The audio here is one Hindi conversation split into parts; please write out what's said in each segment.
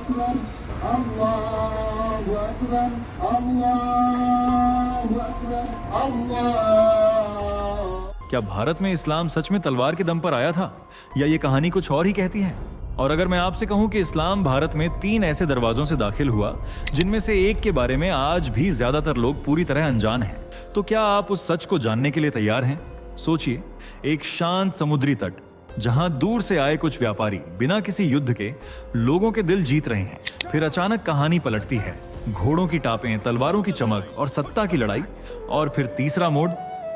अकबर, अल्लाहु अकबर, अल्लाहु अकबर, अल्लाह। क्या भारत में इस्लाम सच में तलवार के दम पर आया था, या ये कहानी कुछ और ही कहती है? और अगर मैं आपसे कहूं कि इस्लाम भारत में 3 ऐसे दरवाजों से दाखिल हुआ जिनमें से एक के बारे में आज भी ज्यादातर लोग पूरी तरह अनजान हैं, तो क्या आप उस सच को जानने के लिए तैयार हैं? सोचिए, एक शांत समुद्री तट जहां दूर से आए कुछ व्यापारी बिना किसी युद्ध के लोगों के दिल जीत रहे हैं। फिर अचानक कहानी पलटती है, घोड़ों की टापें, तलवारों की चमक और सत्ता की लड़ाई। और फिर तीसरा मोड़,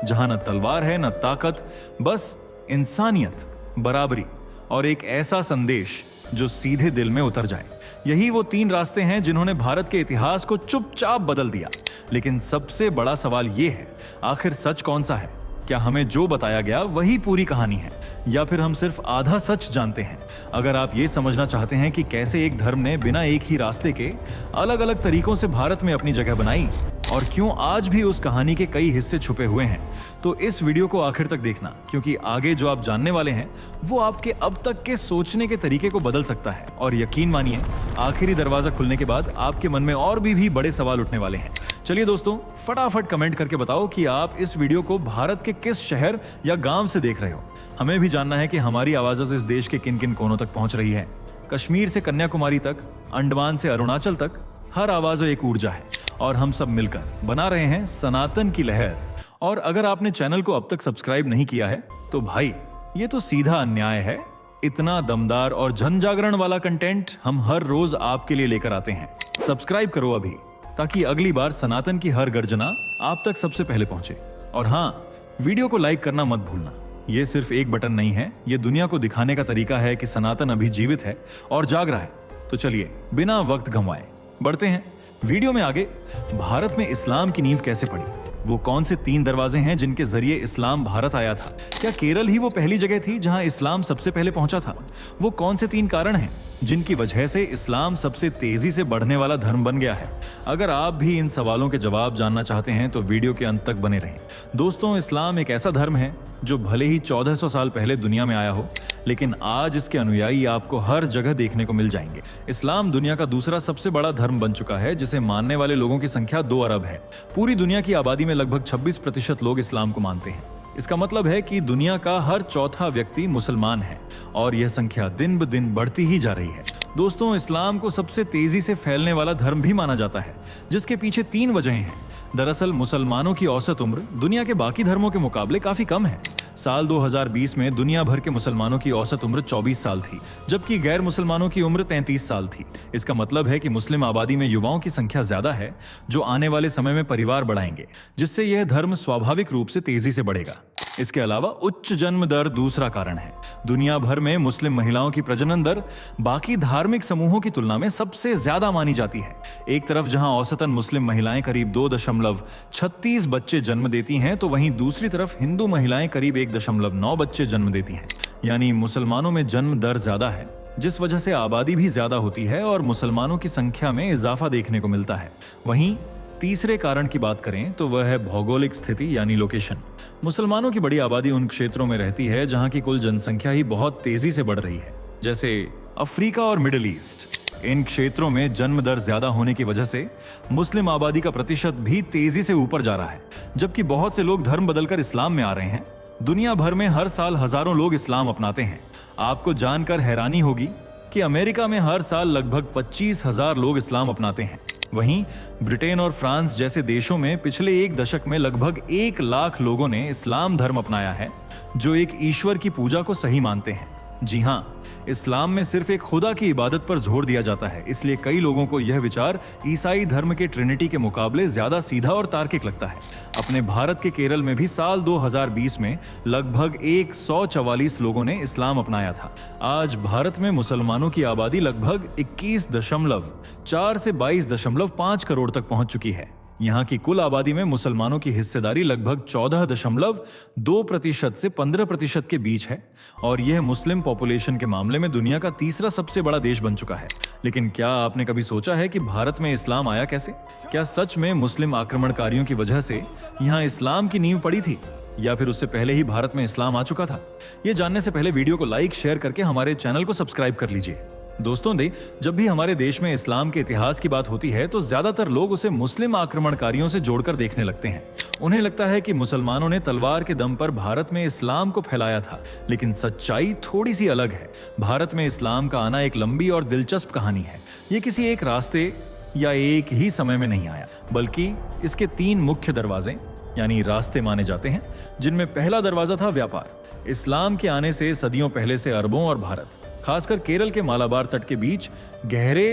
जहां न तलवार है न ताकत, बस इंसानियत, बराबरी और एक ऐसा संदेश जो सीधे दिल में उतर जाए। यही वो 3 रास्ते हैं जिन्होंने भारत के इतिहास को चुपचाप बदल दिया। लेकिन सबसे बड़ा सवाल ये है, आखिर सच कौन सा है? क्या हमें जो बताया गया वही पूरी कहानी है, या फिर हम सिर्फ आधा सच जानते हैं? अगर आप ये समझना चाहते हैं कि कैसे एक धर्म ने बिना एक ही रास्ते के अलग अलग तरीकों से भारत में अपनी जगह बनाई और क्यों आज भी उस कहानी के कई हिस्से छुपे हुए हैं, तो इस वीडियो को आखिर तक देखना, क्योंकि आगे जो आप जानने वाले हैं वो आपके अब तक के सोचने के तरीके को बदल सकता है। और यकीन मानिए, आखिरी दरवाजा खुलने के बाद आपके मन में और भी बड़े सवाल उठने वाले हैं। चलिए दोस्तों, फटाफट कमेंट करके बताओ कि आप इस वीडियो को भारत के किस शहर या गांव से देख रहे हो। हमें भी जानना है कि हमारी आवाज़ इस देश के किन किन कोनों तक पहुंच रही है। कश्मीर से कन्याकुमारी तक, अंडमान से अरुणाचल तक, हर आवाज़ एक ऊर्जा है और हम सब मिलकर बना रहे हैं सनातन की लहर। और अगर आपने चैनल को अब तक सब्सक्राइब नहीं किया है तो भाई, ये तो सीधा अन्याय है। इतना दमदार और जन जागरण वाला कंटेंट हम हर रोज आपके लिए लेकर आते हैं। सब्सक्राइब करो अभी, ताकि अगली बार सनातन की हर गर्जना आप तक सबसे पहले पहुंचे। और हाँ, वीडियो को लाइक करना मत भूलना। ये सिर्फ एक बटन नहीं है, ये दुनिया को दिखाने का तरीका है कि सनातन अभी जीवित है और जाग रहा है। तो चलिए, बिना वक्त गंवाए बढ़ते हैं वीडियो में आगे। भारत में इस्लाम की नींव कैसे पड़ी? वो कौन से 3 दरवाजे हैं जिनके जरिए इस्लाम भारत आया था? क्या केरल ही वो पहली जगह थी जहां इस्लाम सबसे पहले पहुंचा था? वो कौन से 3 कारण हैं जिनकी वजह से इस्लाम सबसे तेजी से बढ़ने वाला धर्म बन गया है? अगर आप भी इन सवालों के जवाब जानना चाहते हैं तो वीडियो के अंत तक बने रहें। दोस्तों, इस्लाम एक ऐसा धर्म है जो भले ही 1400 साल पहले दुनिया में आया हो, लेकिन आज इसके अनुयायी आपको हर जगह देखने को मिल जाएंगे। इस्लाम दुनिया का दूसरा सबसे बड़ा धर्म बन चुका है, जिसे मानने वाले लोगों की संख्या 2 अरब है। पूरी दुनिया की आबादी में लगभग 26% लोग इस्लाम को मानते हैं। इसका मतलब है कि दुनिया का हर चौथा व्यक्ति मुसलमान है और यह संख्या दिन ब दिन बढ़ती ही जा रही है। दोस्तों, इस्लाम को सबसे तेजी से फैलने वाला धर्म भी माना जाता है, जिसके पीछे 3 वजहें हैं। दरअसल मुसलमानों की औसत उम्र दुनिया के बाकी धर्मों के मुकाबले काफी कम है। साल 2020 में दुनिया भर के मुसलमानों की औसत उम्र 24 साल थी, जबकि गैर मुसलमानों की उम्र 33 साल थी। इसका मतलब है कि मुस्लिम आबादी में युवाओं की संख्या ज्यादा है, जो आने वाले समय में परिवार बढ़ाएंगे, जिससे यह धर्म स्वाभाविक रूप से तेजी से बढ़ेगा। इसके अलावा उच्च जन्म दर दूसरा कारण है। दुनिया भर में मुस्लिम महिलाओं की प्रजनन दर बाकी धार्मिक समूहों की तुलना में सबसे ज्यादा मानी जाती है। एक तरफ जहां औसतन मुस्लिम महिलाएं करीब 2.36 बच्चे जन्म देती हैं, तो वहीं दूसरी तरफ हिंदू महिलाएं करीब 1.9 बच्चे जन्म देती हैं। यानी मुसलमानों में जन्म दर ज्यादा है, जिस वजह से आबादी भी ज्यादा होती है और मुसलमानों की संख्या में इजाफा देखने को मिलता है। वहीं तीसरे कारण की बात करें तो वह है भौगोलिक स्थिति, यानी लोकेशन। मुसलमानों की बड़ी आबादी उन क्षेत्रों में रहती है जहां की कुल जनसंख्या ही बहुत तेजी से बढ़ रही है, जैसे अफ्रीका और मिडिल ईस्ट। इन क्षेत्रों में जन्म दर ज्यादा होने की वजह से मुस्लिम आबादी का प्रतिशत भी तेजी से ऊपर जा रहा है, जबकि बहुत से लोग धर्म बदलकर इस्लाम में आ रहे हैं। दुनिया भर में हर साल हजारों लोग इस्लाम अपनाते हैं। आपको जानकर हैरानी होगी कि अमेरिका में हर साल लगभग 25,000 लोग इस्लाम अपनाते हैं। वहीं ब्रिटेन और फ्रांस जैसे देशों में पिछले 1 दशक में लगभग 1 लाख लोगों ने इस्लाम धर्म अपनाया है, जो एक ईश्वर की पूजा को सही मानते हैं। जी हाँ, इस्लाम में सिर्फ एक खुदा की इबादत पर जोर दिया जाता है, इसलिए कई लोगों को यह विचार ईसाई धर्म के ट्रिनिटी के मुकाबले ज्यादा सीधा और तार्किक लगता है। अपने भारत के केरल में भी साल 2020 में लगभग 144 लोगों ने इस्लाम अपनाया था। आज भारत में मुसलमानों की आबादी लगभग 21.4 से 22.5 करोड़ तक पहुंच चुकी है। यहाँ की कुल आबादी में मुसलमानों की हिस्सेदारी लगभग 14.2% से 15% के बीच है और यह मुस्लिम पॉपुलेशन के मामले में दुनिया का तीसरा सबसे बड़ा देश बन चुका है। लेकिन क्या आपने कभी सोचा है कि भारत में इस्लाम आया कैसे? क्या सच में मुस्लिम आक्रमणकारियों की वजह से यहाँ इस्लाम की नींव पड़ी थी, या फिर उससे पहले ही भारत में इस्लाम आ चुका था? ये जानने से पहले वीडियो को लाइक शेयर करके हमारे चैनल को सब्सक्राइब कर लीजिए। दोस्तों जब भी हमारे देश में इस्लाम के इतिहास की बात होती है तो ज्यादातर लोग उसे मुस्लिम आक्रमणकारियों से जोड़कर देखने लगते हैं। उन्हें लगता है कि मुसलमानों ने तलवार के दम पर भारत में इस्लाम को फैलाया था, लेकिन सच्चाई थोड़ी सी अलग है। भारत में इस्लाम का आना एक लंबी और दिलचस्प कहानी है। ये किसी एक रास्ते या एक ही समय में नहीं आया, बल्कि इसके 3 मुख्य दरवाजे यानी रास्ते माने जाते हैं, जिनमें पहला दरवाजा था व्यापार। इस्लाम के आने से सदियों पहले से अरबों और भारत, खासकर केरल के मालाबार तट के बीच गहरे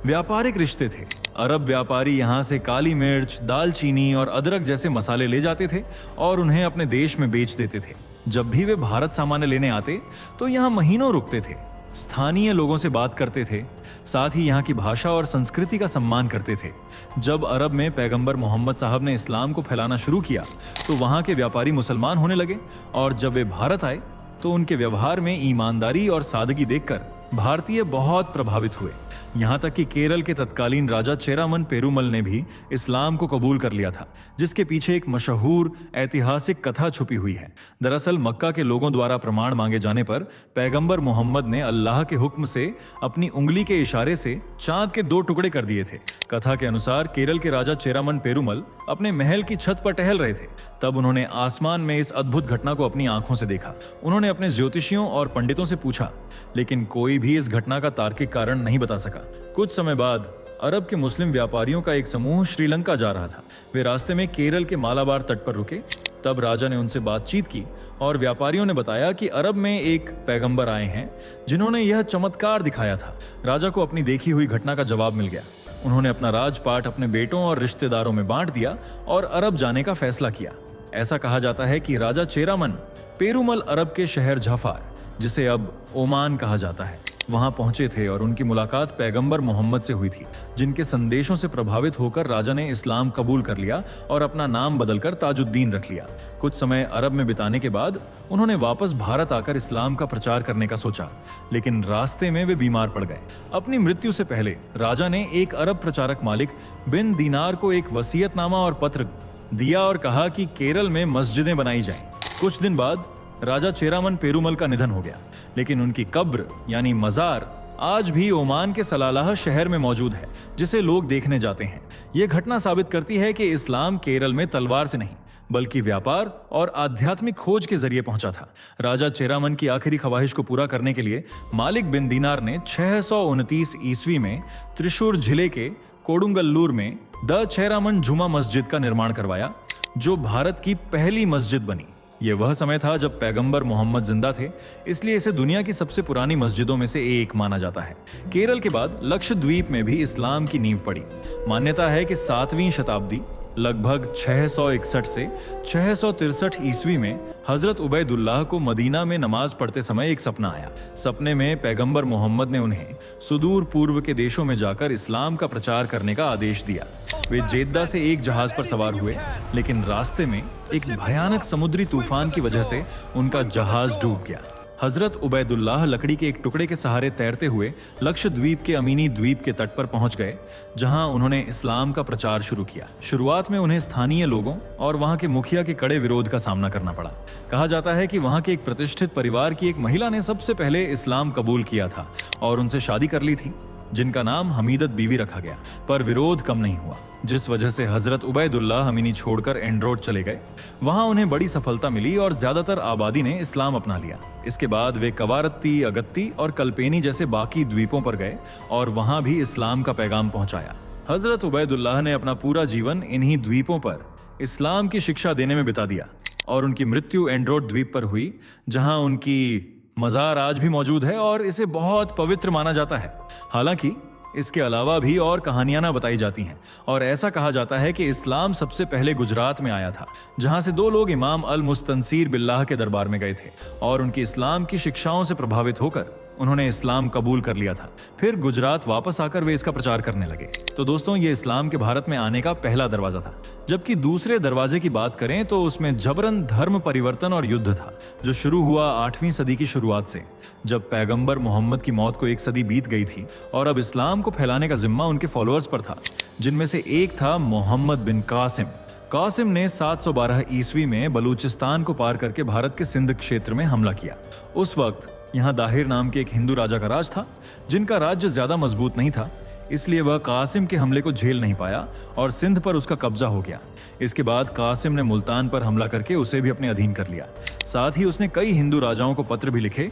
व्यापारिक रिश्ते थे। अरब व्यापारी यहाँ से काली मिर्च, दालचीनी और अदरक जैसे मसाले ले जाते थे और उन्हें अपने देश में बेच देते थे। जब भी वे भारत सामान लेने आते तो यहाँ महीनों रुकते थे, स्थानीय लोगों से बात करते थे, साथ ही यहाँ की भाषा और संस्कृति का सम्मान करते थे। जब अरब में पैगंबर मोहम्मद साहब ने इस्लाम को फैलाना शुरू किया तो वहाँ के व्यापारी मुसलमान होने लगे, और जब वे भारत आए तो उनके व्यवहार में ईमानदारी और सादगी देखकर भारतीय बहुत प्रभावित हुए। यहाँ तक कि केरल के तत्कालीन राजा चेरामन पेरुमल ने भी इस्लाम को कबूल कर लिया था, जिसके पीछे एक मशहूर ऐतिहासिक कथा छुपी हुई है। दरअसल मक्का के लोगों द्वारा प्रमाण मांगे जाने पर पैगंबर मोहम्मद ने अल्लाह के हुक्म से अपनी उंगली के इशारे से चांद के 2 टुकड़े कर दिए थे। कथा के अनुसार केरल के राजा चेरामन पेरुमल अपने महल की छत पर टहल रहे थे, तब उन्होंने आसमान में इस अद्भुत घटना को अपनी आंखों से देखा। उन्होंने अपने ज्योतिषियों और पंडितों से पूछा, लेकिन कोई भी इस घटना का तार्किक कारण नहीं बता सका। कुछ समय बाद अरब के मुस्लिम व्यापारियों का एक समूह श्रीलंका जा रहा था। वे रास्ते में केरल के मालाबार तट पर रुके। तब राजा ने उनसे बातचीत की और व्यापारियों ने बताया कि अरब में एक पैगंबर आए हैं जिन्होंने यह चमत्कार दिखाया था। राजा को अपनी देखी हुई घटना का जवाब मिल गया। उन्होंने अपना राजपाट अपने बेटों और रिश्तेदारों में बांट दिया और अरब जाने का फैसला किया। ऐसा कहा जाता है कि राजा चेरामन पेरुमल अरब के शहर जफार, जिसे अब ओमान कहा जाता है, वहां पहुंचे थे और उनकी मुलाकात पैगंबर मोहम्मद से हुई थी, जिनके संदेशों से प्रभावित होकर राजा ने इस्लाम कबूल कर लिया और अपना नाम बदलकर ताजुद्दीन रख लिया। कुछ समय अरब में बिताने के बाद उन्होंने वापस भारत आकर इस्लाम का प्रचार करने का सोचा, लेकिन रास्ते में वे बीमार पड़ गए। अपनी मृत्यु से पहले राजा ने एक अरब प्रचारक मालिक बिन दीनार को एक वसीयतनामा और पत्र दिया और कहा कि केरल में मस्जिदें बनाई जाएं। कुछ दिन बाद राजा चेरामन पेरुमल का निधन हो गया, लेकिन उनकी कब्र यानी मजार आज भी ओमान के सलालाह शहर में मौजूद है, जिसे लोग देखने जाते हैं। यह घटना साबित करती है कि इस्लाम केरल में तलवार से नहीं बल्कि व्यापार और आध्यात्मिक खोज के जरिए पहुंचा था। राजा चेरामन की आखिरी ख्वाहिश को पूरा करने के लिए मालिक बिन दीनार ने 629 ईस्वी में त्रिशूर जिले के कोडुंगल्लूर में द चेरामन जुमा मस्जिद का निर्माण करवाया, जो भारत की पहली मस्जिद बनी। ये वह समय था जब पैगंबर मोहम्मद जिंदा थे, इसलिए इसे दुनिया की सबसे पुरानी मस्जिदों में से एक माना जाता है। केरल के बाद लक्षद्वीप में भी इस्लाम की नींव पड़ी। मान्यता है कि 7वीं शताब्दी लगभग 661 से 663 ईस्वी में हजरत उबैदुल्लाह को मदीना में नमाज पढ़ते समय एक सपना आया। सपने में पैगंबर मोहम्मद ने उन्हें सुदूर पूर्व के देशों में जाकर इस्लाम का प्रचार करने का आदेश दिया। वे जेद्दा से एक जहाज पर सवार हुए, लेकिन रास्ते में एक भयानक समुद्री तूफान की वजह से उनका जहाज डूब गया। हजरत उबैदुल्लाह लकड़ी के एक टुकड़े के सहारे तैरते हुए लक्षद्वीप के अमीनी द्वीप के तट पर पहुंच गए, जहां उन्होंने इस्लाम का प्रचार शुरू किया। शुरुआत में उन्हें स्थानीय लोगों और वहां के मुखिया के कड़े विरोध का सामना करना पड़ा। कहा जाता है कि वहां के एक प्रतिष्ठित परिवार की एक महिला ने सबसे पहले इस्लाम कबूल किया था और उनसे शादी कर ली थी, जिनका नाम हमीदत बीवी रखा गया। पर विरोध कम नहीं हुआ, जिस वजह से हजरत उबैदुल्लाह अमीनी छोड़कर एंड्रोड चले गए। वहां उन्हें बड़ी सफलता मिली और ज्यादातर आबादी ने इस्लाम अपना लिया। इसके बाद वे कवारत्ती, अगत्ती और कल्पेनी जैसे बाकी द्वीपों पर गए और वहां भी इस्लाम का पैगाम पहुंचाया। हजरत उबैदुल्लाह ने अपना पूरा जीवन इन्हीं द्वीपों पर इस्लाम की शिक्षा देने में बिता दिया और उनकी मृत्यु एंड्रोड द्वीप पर हुई, जहां उनकी मजार आज भी मौजूद है और इसे बहुत पवित्र माना जाता है। हालांकि इसके अलावा भी और कहानियां ना बताई जाती हैं, और ऐसा कहा जाता है कि इस्लाम सबसे पहले गुजरात में आया था, जहां से 2 लोग इमाम अल मुस्तनसीर बिल्लाह के दरबार में गए थे और उनकी इस्लाम की शिक्षाओं से प्रभावित होकर उन्होंने इस्लाम कबूल कर लिया था। फिर गुजरात वापस आकर वे इसका प्रचार करने लगे। तो दोस्तों, ये इस्लाम के भारत में आने का पहला दरवाजा था। जबकि दूसरे दरवाजे की बात करें तो उसमें जबरन धर्म परिवर्तन और युद्ध था, जो शुरू हुआ 8वीं सदी की शुरुआत से, जब पैगंबर मोहम्मद की मौत को 1 सदी बीत गई थी और अब इस्लाम को फैलाने का जिम्मा उनके फॉलोअर्स पर था, जिनमें से एक था मोहम्मद बिन कासिम। कासिम ने 712 ईस्वी में बलूचिस्तान को पार करके भारत के सिंध क्षेत्र में हमला किया। उस वक्त यहाँ दाहिर नाम के एक हिंदू राजा का राज था, जिनका राज्य ज्यादा मजबूत नहीं था, इसलिए वह कासिम के हमले को झेल नहीं पाया और सिंध पर उसका कब्जा हो गया। इसके बाद कासिम ने मुल्तान पर हमला करके उसे भी अपने अधीन कर लिया। साथ ही उसने कई हिंदू राजाओं को पत्र भी लिखे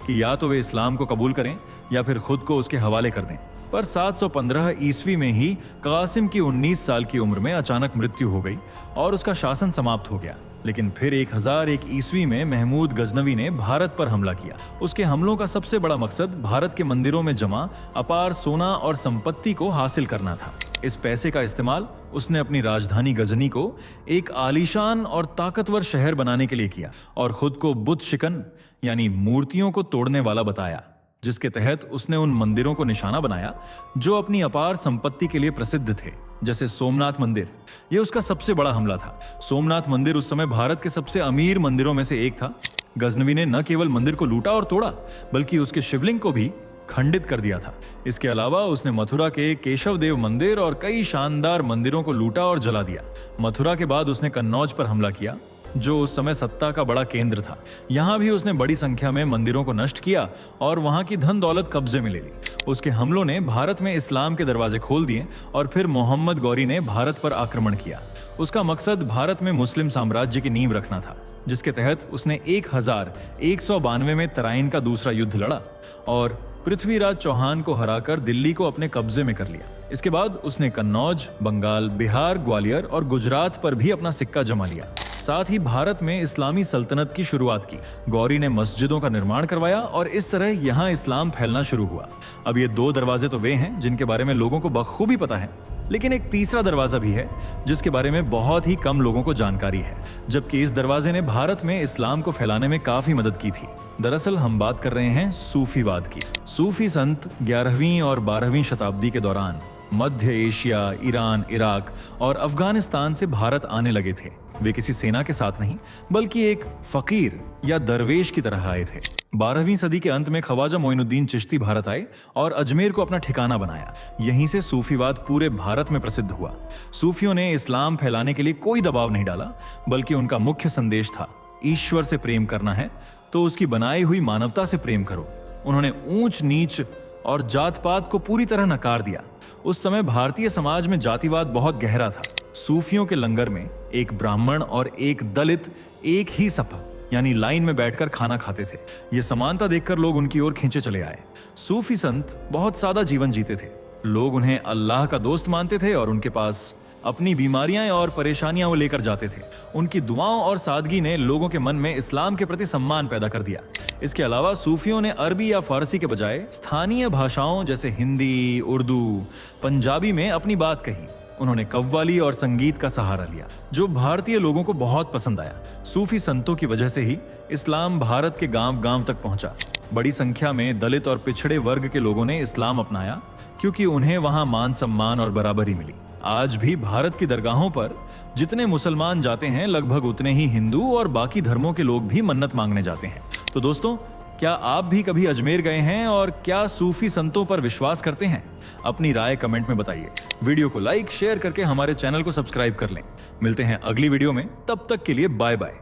कि या तो वे इस्लाम को कबूल करें या फिर खुद को उसके हवाले कर दें। पर 715 ईस्वी में ही कासिम की 19 साल की उम्र में अचानक मृत्यु हो गई और उसका शासन समाप्त हो गया। लेकिन फिर 1001 ईस्वी में महमूद गजनवी ने भारत पर हमला किया। उसके हमलों का सबसे बड़ा मकसद भारत के मंदिरों में जमा अपार सोना और संपत्ति को हासिल करना था। इस पैसे का इस्तेमाल उसने अपनी राजधानी गजनी को एक आलीशान और ताकतवर शहर बनाने के लिए किया और खुद को बुत शिकन यानी मूर्तियों को तोड़ने वाला बताया, जिसके तहत उसने उन मंदिरों को निशाना बनाया जो अपनी अपार संपत्ति के लिए प्रसिद्ध थे, जैसे सोमनाथ मंदिर। यह उसका सबसे बड़ा हमला था। सोमनाथ मंदिर उस समय भारत के सबसे अमीर मंदिरों में से एक था। गजनवी ने न केवल मंदिर को लूटा और तोड़ा, बल्कि उसके शिवलिंग को भी खंडित कर दिया था। इसके अलावा उसने मथुरा के केशव देव मंदिर और कई शानदार मंदिरों को लूटा और जला दिया। मथुरा के बाद उसने कन्नौज पर हमला किया, जो उस समय सत्ता का बड़ा केंद्र था। यहाँ भी उसने बड़ी संख्या में मंदिरों को नष्ट किया और वहां की धन दौलत कब्जे में ले ली। उसके हमलों ने भारत में इस्लाम के दरवाजे खोल दिए और फिर मोहम्मद गौरी ने भारत पर आक्रमण किया। उसका मकसद भारत में मुस्लिम साम्राज्य की नींव रखना था, जिसके तहत उसने 1192 में तराइन का दूसरा युद्ध लड़ा और पृथ्वीराज चौहान को हराकर दिल्ली को अपने कब्जे में कर लिया। इसके बाद उसने कन्नौज, बंगाल, बिहार, ग्वालियर और गुजरात पर भी अपना सिक्का जमा लिया। साथ ही भारत में इस्लामी सल्तनत की शुरुआत की। गौरी ने मस्जिदों का निर्माण करवाया और इस तरह यहाँ इस्लाम फैलना शुरू हुआ। अब ये 2 दरवाजे तो वे हैं जिनके बारे में लोगों को बखूबी पता है, लेकिन एक तीसरा दरवाजा भी है जिसके बारे में बहुत ही कम लोगों को जानकारी है, जबकि इस दरवाजे ने भारत में इस्लाम को फैलाने में काफी मदद की थी। दरअसल हम बात कर रहे हैं सूफीवाद की। सूफी संत 11वीं और 12वीं शताब्दी के दौरान मध्य एशिया, ईरान, इराक और अफगानिस्तान से भारत आने लगे थे। वे किसी सेना के साथ नहीं, बल्कि एक फकीर या दरवेश की तरह आए थे। 12वीं सदी के अंत में ख्वाजा मोइनुद्दीन चिश्ती भारत आए और अजमेर को अपना ठिकाना बनाया। यहीं से सूफीवाद पूरे भारत में प्रसिद्ध हुआ। सूफियों ने इस्लाम फैलाने के लिए कोई दबाव नहीं डाला, बल्कि उनका मुख्य संदेश था, ईश्वर से प्रेम करना है तो उसकी बनाई हुई मानवता से प्रेम करो। उन्होंने ऊंच नीच और जात पात को पूरी तरह नकार दिया। उस समय भारतीय समाज में जातिवाद बहुत गहरा था। सूफियों के लंगर में एक ब्राह्मण और एक दलित एक ही सफ़ यानी लाइन में बैठकर खाना खाते थे। ये समानता देखकर लोग उनकी ओर खींचे चले आए। सूफी संत बहुत सादा जीवन जीते थे। लोग उन्हें अल्लाह का दोस्त मानते थे और उनके पास अपनी बीमारियां और परेशानियां वो लेकर जाते थे। उनकी दुआओं और सादगी ने लोगों के मन में इस्लाम के प्रति सम्मान पैदा कर दिया। इसके अलावा सूफियों ने अरबी या फारसी के बजाय स्थानीय भाषाओं जैसे हिंदी, उर्दू, पंजाबी में अपनी बात कही। उन्होंने कव्वाली और संगीत का सहारा लिया, जो भारतीय लोगों को बहुत पसंद आया। सूफी संतों की वजह से ही इस्लाम भारत के गांव-गांव तक पहुंचा। बड़ी संख्या में दलित और पिछड़े वर्ग के लोगों ने इस्लाम अपनाया, क्योंकि उन्हें वहां मान सम्मान और बराबरी मिली। आज भी भारत की दरगाहों पर जितने मुसलमान जाते हैं, लगभग उतने ही हिंदू और बाकी धर्मों के लोग भी मन्नत मांगने जाते हैं। तो दोस्तों, क्या आप भी कभी अजमेर गए हैं और क्या सूफी संतों पर विश्वास करते हैं? अपनी राय कमेंट में बताइए। वीडियो को लाइक, शेयर करके हमारे चैनल को सब्सक्राइब कर लें। मिलते हैं अगली वीडियो में, तब तक के लिए बाय बाय।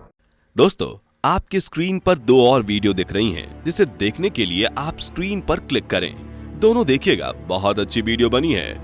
दोस्तों, आपकी स्क्रीन पर 2 और वीडियो दिख रही हैं, जिसे देखने के लिए आप स्क्रीन पर क्लिक करें। दोनों देखिएगा, बहुत अच्छी वीडियो बनी है।